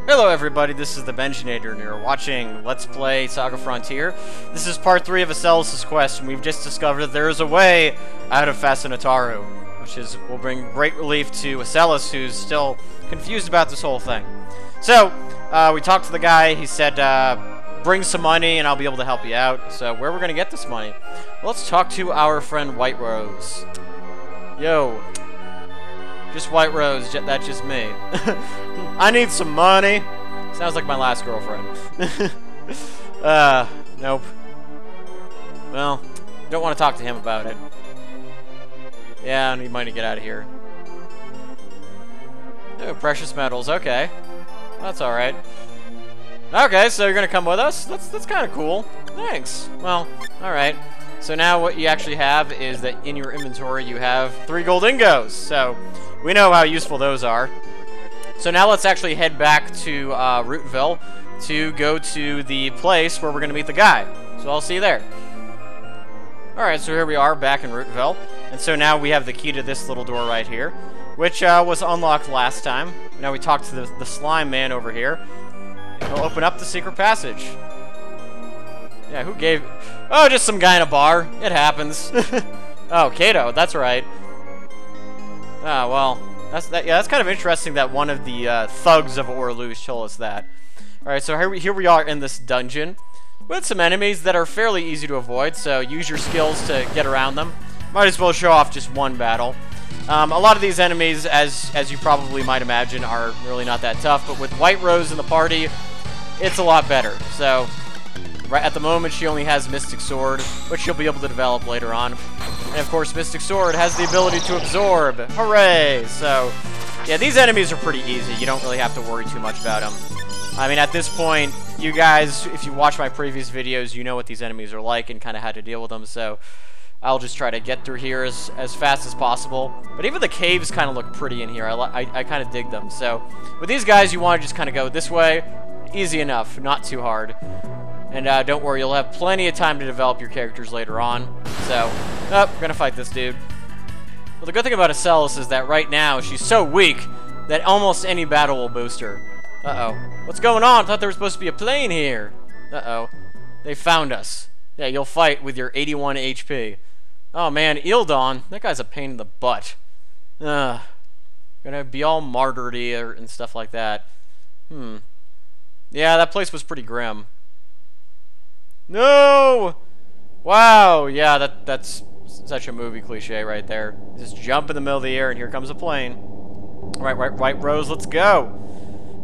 Hello everybody, this is the Benjinator, and you're watching Let's Play SaGa Frontier. This is part 3 of Asellus' quest, and we've just discovered that there is a way out of Fascinataru, which will bring great relief to Asellus, who's still confused about this whole thing. So, we talked to the guy. He said, bring some money and I'll be able to help you out. So, where we're going to get this money? Well, let's talk to our friend White Rose. Yo. Just White Rose, that's just me. I need some money. Sounds like my last girlfriend. Nope. Well, don't want to talk to him about it. Yeah, I need money to get out of here. Oh, precious metals, okay. That's alright. Okay, so you're gonna come with us? That's kind of cool. Thanks. Well, alright. So now what you actually have is that in your inventory you have 3 gold ingos. So, we know how useful those are. So now let's actually head back to Rootville to go to the place where we're going to meet the guy. So I'll see you there. Alright, so here we are back in Rootville. And so now we have the key to this little door right here, which was unlocked last time. Now we talked to the slime man over here. He'll open up the secret passage. Yeah, who gave... Oh, just some guy in a bar. It happens. Oh, Kato, that's right. Ah, well, that's kind of interesting that one of the thugs of Asellus told us that. Alright, so here we are in this dungeon with some enemies that are fairly easy to avoid, so use your skills to get around them. Might as well show off just one battle. A lot of these enemies, as you probably might imagine, are really not that tough, but with White Rose in the party, it's a lot better. So, right at the moment, she only has Mystic Sword, which she'll be able to develop later on. And of course, Mystic Sword has the ability to absorb. Hooray! So, yeah, these enemies are pretty easy. You don't really have to worry too much about them. I mean, at this point, you guys, if you watch my previous videos, you know what these enemies are like and kind of how to deal with them. So, I'll just try to get through here as fast as possible. But even the caves kind of look pretty in here. I kind of dig them. So, with these guys, you want to just kind of go this way. Easy enough, not too hard. And don't worry, you'll have plenty of time to develop your characters later on. So, we're gonna fight this dude. Well, the good thing about Asellus is that right now, she's so weak that almost any battle will boost her. Uh-oh. What's going on? I thought there was supposed to be a plane here. Uh-oh. They found us. Yeah, you'll fight with your 81 HP. Oh, man, Ildon. That guy's a pain in the butt. Gonna be all martyred and stuff like that. Yeah, that place was pretty grim. No! Wow, yeah, that's such a movie cliche right there. Just jump in the middle of the air and here comes a plane. Alright, White Rose, let's go!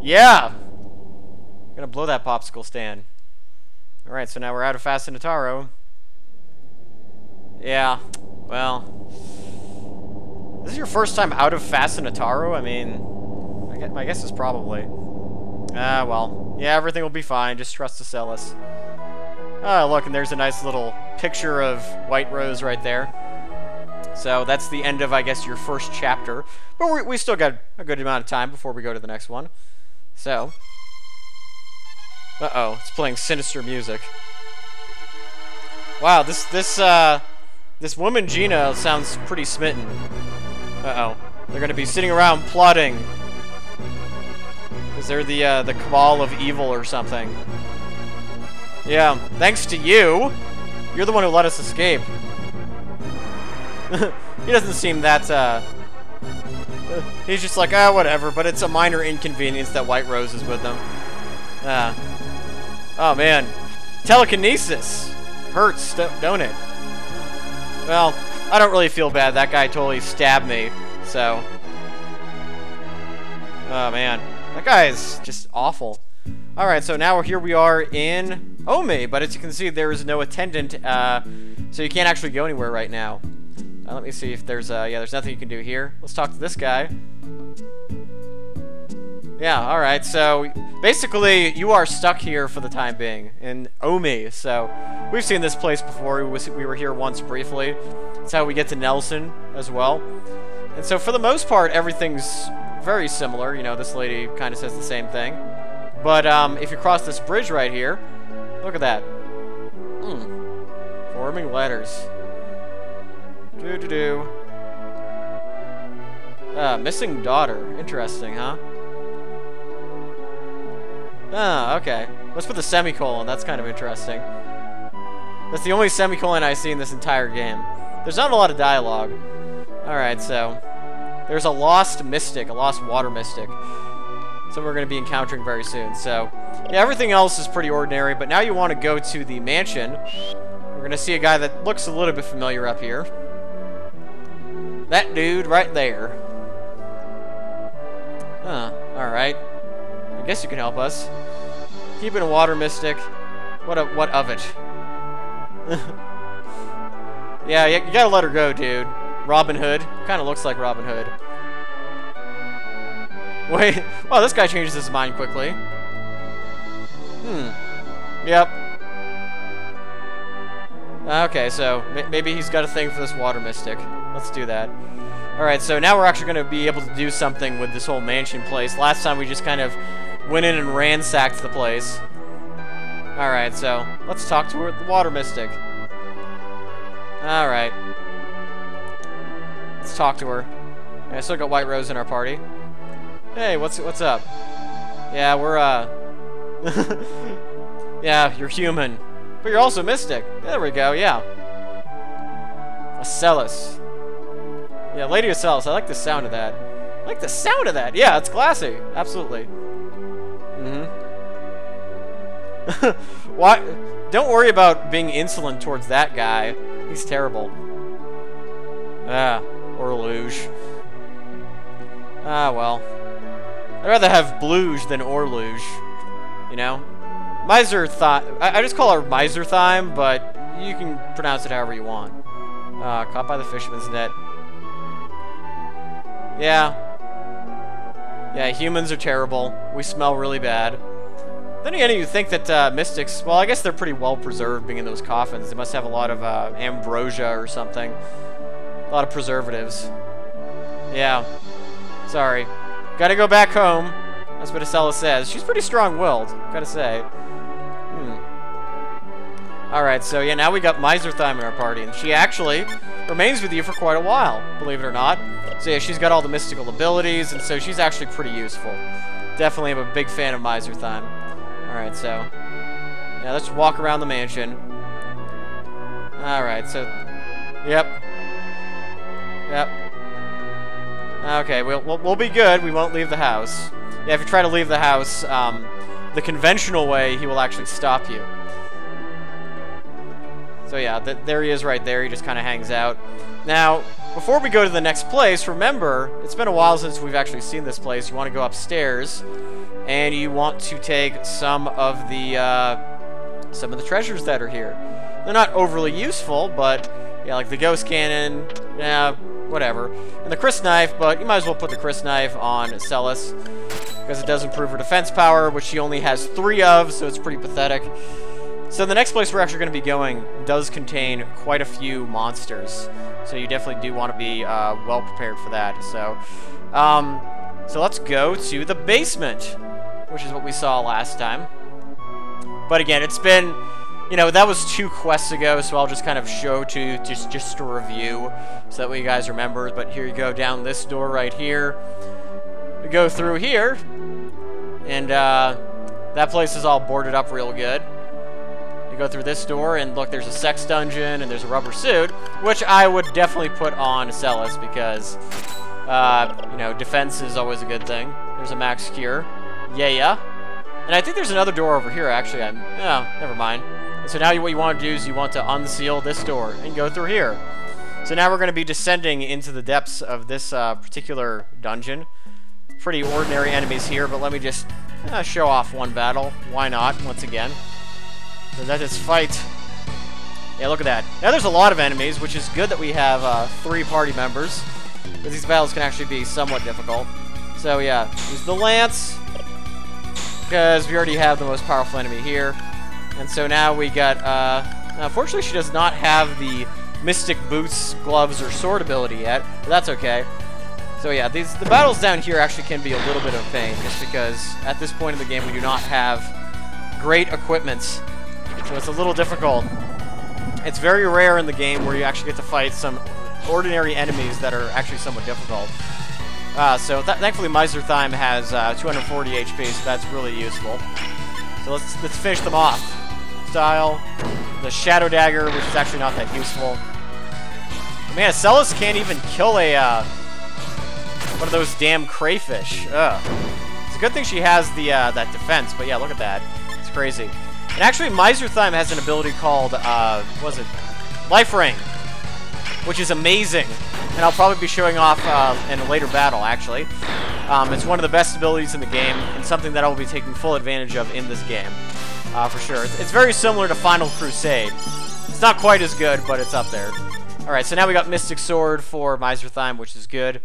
Yeah! I'm gonna blow that popsicle stand. Alright, so now we're out of Fascinataru. Yeah, well... This is your first time out of Fascinataru? I mean... my guess is probably. Well. Yeah, everything will be fine. Just trust Asellus. Oh, look, and there's a nice little picture of White Rose right there. So that's the end of, I guess, your first chapter. But we still got a good amount of time before we go to the next one. So. Uh-oh, it's playing sinister music. Wow, this woman Gina sounds pretty smitten. Uh-oh. They're gonna be sitting around plotting. Is there the cabal of evil or something? Yeah, thanks to you. You're the one who let us escape. He doesn't seem that, he's just like, whatever, but it's a minor inconvenience that White Rose is with them. Oh, man. Telekinesis. Hurts, don't it? Well, I don't really feel bad. That guy totally stabbed me, so. Oh, man. That guy is just awful. Alright, so now here we are in Omi, but as you can see, there is no attendant, so you can't actually go anywhere right now. Let me see if there's, yeah, there's nothing you can do here. Let's talk to this guy. Yeah, alright, so basically, you are stuck here for the time being, in Omi, so we've seen this place before. We were here once briefly. That's how we get to Nelson as well. And so for the most part, everything's very similar. You know, this lady kind of says the same thing. But if you cross this bridge right here, look at that. Forming letters. Missing daughter. Interesting, huh? Ah, okay. Let's put the semicolon. That's kind of interesting. That's the only semicolon I see in this entire game. There's not a lot of dialogue. Alright, so... there's a lost mystic, a lost water mystic. So we're going to be encountering very soon. So, yeah, everything else is pretty ordinary. But now you want to go to the mansion. We're going to see a guy that looks a little bit familiar up here. That dude right there. Huh, alright. I guess you can help us. Keeping a water mystic. What of it? Yeah, you gotta let her go, dude. Robin Hood. Kinda looks like Robin Hood. Wait. Wow, this guy changes his mind quickly. Yep. Okay, so maybe he's got a thing for this water mystic. Let's do that. Alright, so now we're actually going to be able to do something with this whole mansion place. Last time we just kind of went in and ransacked the place. Alright, so let's talk to her, the water mystic. Alright. Let's talk to her. I still got White Rose in our party. Hey, what's up? Yeah, we're, yeah, you're human. But you're also mystic. There we go, yeah. Asellus. Yeah, Lady Asellus. I like the sound of that. I like the sound of that. Yeah, it's classy. Absolutely. Why? Don't worry about being insolent towards that guy. He's terrible. Ah, Orluge. Ah, well. I'd rather have Bluge than Orluge. You know? Miser Thyme. I just call her Miser Thyme, but you can pronounce it however you want. Caught by the fisherman's net. Yeah. Yeah, humans are terrible. We smell really bad. Then again, you think that mystics, well, I guess they're pretty well preserved being in those coffins. They must have a lot of ambrosia or something. A lot of preservatives. Yeah. Sorry. Gotta go back home. That's what Asellus says. She's pretty strong-willed, gotta say. Alright, so yeah, now we got Miser Thyme in our party, and she actually remains with you for quite a while, believe it or not. So yeah, she's got all the mystical abilities, and so she's actually pretty useful. Definitely am a big fan of Miser Thyme. Alright, so... yeah, let's walk around the mansion. Alright, so... Yep. Yep. Okay, we'll be good. We won't leave the house. Yeah, if you try to leave the house, the conventional way, he will actually stop you. So yeah, there he is right there. He just kind of hangs out. Now, before we go to the next place, remember, it's been a while since we've actually seen this place. You want to go upstairs, and you want to take some of the treasures that are here. They're not overly useful, but yeah, like the ghost cannon, yeah, whatever. And the crysknife, but you might as well put the crysknife on Asellus, because it does improve her defense power, which she only has 3 of, so it's pretty pathetic. So the next place we're actually going to be going does contain quite a few monsters. So you definitely do want to be well prepared for that. So, so let's go to the basement, which is what we saw last time. But again, it's been, you know, that was 2 quests ago, so I'll just kind of show to just to review, so that way you guys remember. But here you go, down this door right here. We go through here, and that place is all boarded up real good. You go through this door, and look, there's a sex dungeon, and there's a rubber suit, which I would definitely put on Asellus, because, you know, defense is always a good thing. There's a max cure. Yeah. And I think there's another door over here, actually. No, never mind. And so now what you want to do is you want to unseal this door and go through here. So now we're going to be descending into the depths of this particular dungeon. Pretty ordinary enemies here, but let me just show off one battle. Why not, once again? So that is fight. Yeah, look at that. Now there's a lot of enemies, which is good that we have 3 party members, because these battles can actually be somewhat difficult. So yeah, use the lance, because we already have the most powerful enemy here. And so now we got, unfortunately she does not have the Mystic Boots, Gloves, or Sword ability yet, but that's okay. So yeah, the battles down here actually can be a little bit of a pain, just because at this point in the game we do not have great equipments. So it's a little difficult. It's very rare in the game where you actually get to fight some ordinary enemies that are actually somewhat difficult. So thankfully Miser Thyme has 240 HP, so that's really useful. So let's finish them off. Style, the Shadow Dagger, which is actually not that useful. Man, Asellus can't even kill a one of those damn crayfish. Ugh. It's a good thing she has the that defense, but yeah, look at that. It's crazy. And actually, Miserthyme has an ability called what was it? Life Ring, which is amazing, and I'll probably be showing off in a later battle. Actually, it's one of the best abilities in the game, and something that I will be taking full advantage of in this game, for sure. It's very similar to Final Crusade. It's not quite as good, but it's up there. All right, so now we got Mystic Sword for Miserthyme, which is good.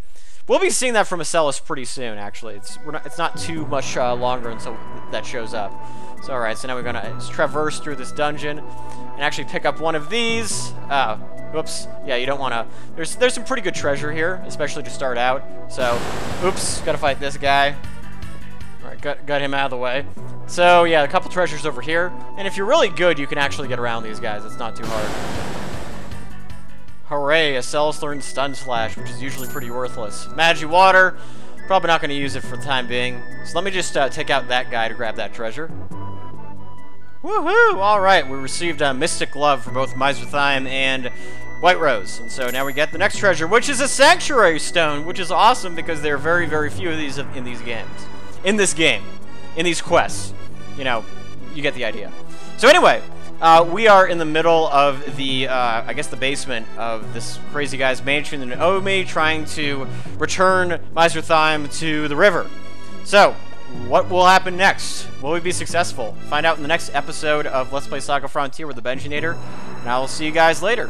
We'll be seeing that from Asellus pretty soon, actually. It's not too much longer until that shows up. So, all right, so now we're gonna traverse through this dungeon and actually pick up one of these. Oops. Yeah, you don't want to. There's some pretty good treasure here, especially to start out. So, oops, gotta fight this guy. All right, got him out of the way. So, yeah, a couple treasures over here, and if you're really good, you can actually get around these guys. It's not too hard. Hooray! Asellus learned Stun Slash, which is usually pretty worthless. Magi Water. Probably not going to use it for the time being. So let me just take out that guy to grab that treasure. Woohoo! Alright, we received a Mystic Glove for both Miserthyme and White Rose. And so now we get the next treasure, which is a Sanctuary Stone, which is awesome because there are very, very few of these in these games. In this game. In these quests. You know, you get the idea. So anyway, we are in the middle of the, I guess the basement of this crazy guy's mansion in Omi, trying to return Miserthyme to the river. So, what will happen next? Will we be successful? Find out in the next episode of Let's Play SaGa Frontier with the Benjinator, and I will see you guys later.